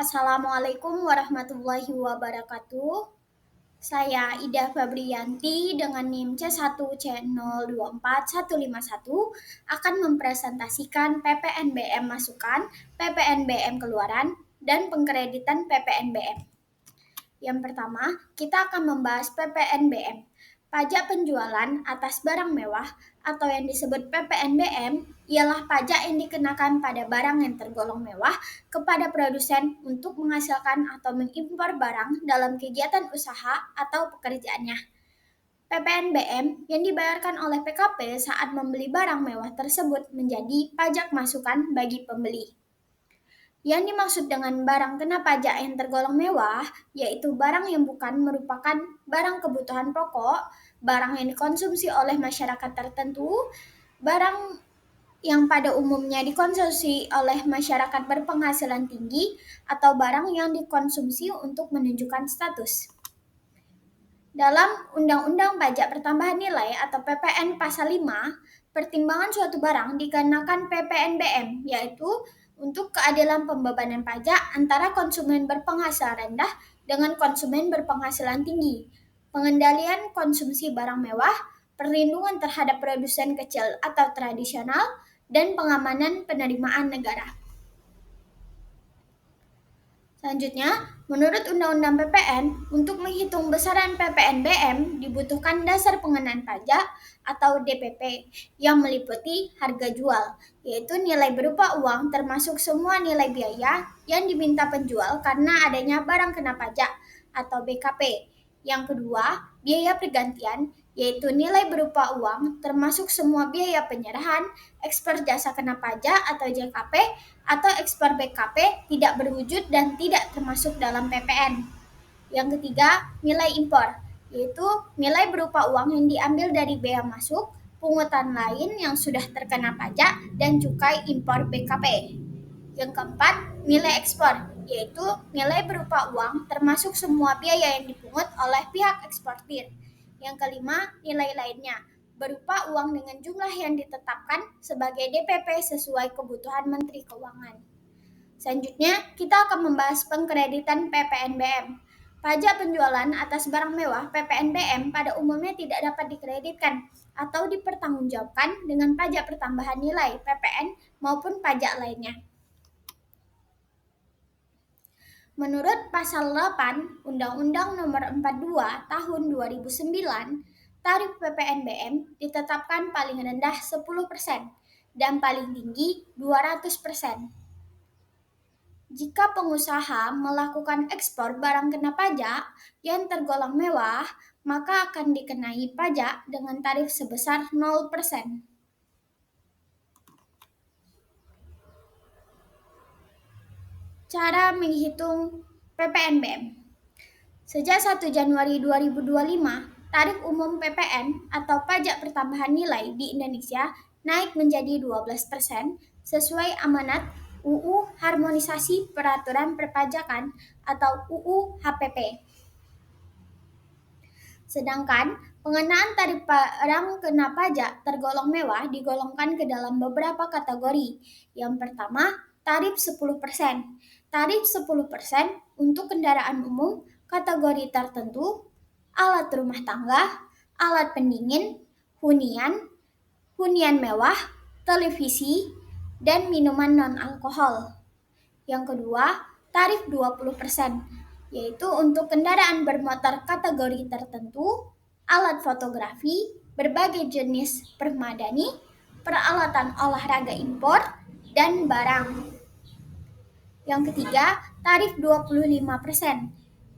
Assalamualaikum warahmatullahi wabarakatuh. Saya Ida Fabriyanti dengan NIM C1C024151 akan mempresentasikan PPNBM masukan, PPNBM keluaran, dan pengkreditan PPNBM. Yang pertama, kita akan membahas PPNBM. Pajak penjualan atas barang mewah atau yang disebut PPNBM ialah pajak yang dikenakan pada barang yang tergolong mewah kepada produsen untuk menghasilkan atau mengimpor barang dalam kegiatan usaha atau pekerjaannya. PPNBM yang dibayarkan oleh PKP saat membeli barang mewah tersebut menjadi pajak masukan bagi pembeli. Yang dimaksud dengan barang kena pajak yang tergolong mewah, yaitu barang yang bukan merupakan barang kebutuhan pokok, barang yang dikonsumsi oleh masyarakat tertentu, barang yang pada umumnya dikonsumsi oleh masyarakat berpenghasilan tinggi, atau barang yang dikonsumsi untuk menunjukkan status. Dalam Undang-Undang Pajak Pertambahan Nilai atau PPN Pasal 5, pertimbangan suatu barang dikenakan PPNBM, yaitu untuk keadilan pembebanan pajak antara konsumen berpenghasilan rendah dengan konsumen berpenghasilan tinggi, pengendalian konsumsi barang mewah, perlindungan terhadap produsen kecil atau tradisional, dan pengamanan penerimaan negara. Selanjutnya, menurut Undang-Undang PPN, untuk menghitung besaran PPNBM dibutuhkan dasar pengenaan pajak atau DPP yang meliputi harga jual, yaitu nilai berupa uang termasuk semua nilai biaya yang diminta penjual karena adanya barang kena pajak atau BKP. Yang kedua, biaya pergantian, yaitu nilai berupa uang termasuk semua biaya penyerahan, ekspor jasa kena pajak atau JKP, atau ekspor BKP tidak berwujud dan tidak termasuk dalam PPN. Yang ketiga, nilai impor, yaitu nilai berupa uang yang diambil dari bea masuk, pungutan lain yang sudah terkena pajak, dan cukai impor BKP. Yang keempat, nilai ekspor, yaitu nilai berupa uang termasuk semua biaya yang dipungut oleh pihak eksportir. Yang kelima, nilai lainnya, berupa uang dengan jumlah yang ditetapkan sebagai DPP sesuai kebutuhan Menteri Keuangan. Selanjutnya, kita akan membahas pengkreditan PPNBM. Pajak penjualan atas barang mewah PPNBM pada umumnya tidak dapat dikreditkan atau dipertanggungjawabkan dengan pajak pertambahan nilai PPN maupun pajak lainnya. Menurut Pasal 8 Undang-Undang Nomor 42 Tahun 2009, tarif PPNBM ditetapkan paling rendah 10% dan paling tinggi 200%. Jika pengusaha melakukan ekspor barang kena pajak yang tergolong mewah, maka akan dikenai pajak dengan tarif sebesar 0%. Cara menghitung PPNBM. Sejak 1 Januari 2025, tarif umum PPN atau pajak pertambahan nilai di Indonesia naik menjadi 12% sesuai amanat UU Harmonisasi Peraturan Perpajakan atau UU HPP. Sedangkan pengenaan tarif barang kena pajak tergolong mewah digolongkan ke dalam beberapa kategori. Yang pertama, tarif 10%. Tarif 10% untuk kendaraan umum kategori tertentu, alat rumah tangga, alat pendingin, hunian mewah, televisi, dan minuman non-alkohol. Yang kedua, tarif 20%, yaitu untuk kendaraan bermotor kategori tertentu, alat fotografi, berbagai jenis permadani, peralatan olahraga impor, dan barang. Yang ketiga, tarif 25%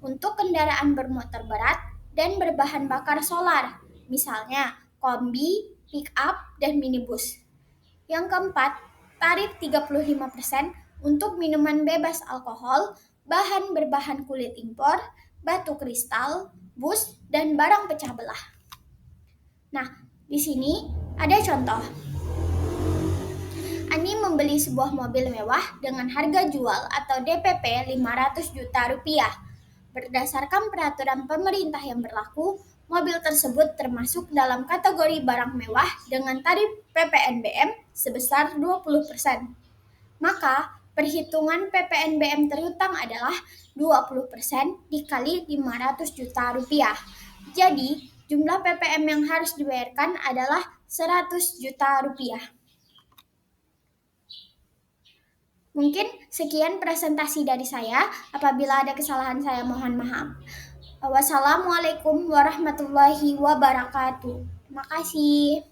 untuk kendaraan bermotor berat dan berbahan bakar solar, misalnya kombi, pick-up, dan minibus. Yang keempat, tarif 35% untuk minuman bebas alkohol, bahan berbahan kulit impor, batu kristal, bus, dan barang pecah belah. Nah, di sini ada contoh. Ani membeli sebuah mobil mewah dengan harga jual atau DPP 500 juta rupiah. Berdasarkan peraturan pemerintah yang berlaku, mobil tersebut termasuk dalam kategori barang mewah dengan tarif PPNBM sebesar 20%. Maka, Perhitungan PPNBM terhutang adalah 20% dikali 500 juta rupiah. Jadi, jumlah PPM yang harus dibayarkan adalah 100 juta rupiah. Mungkin sekian presentasi dari saya. Apabila ada kesalahan saya mohon maaf. Wassalamualaikum warahmatullahi wabarakatuh. Terima kasih.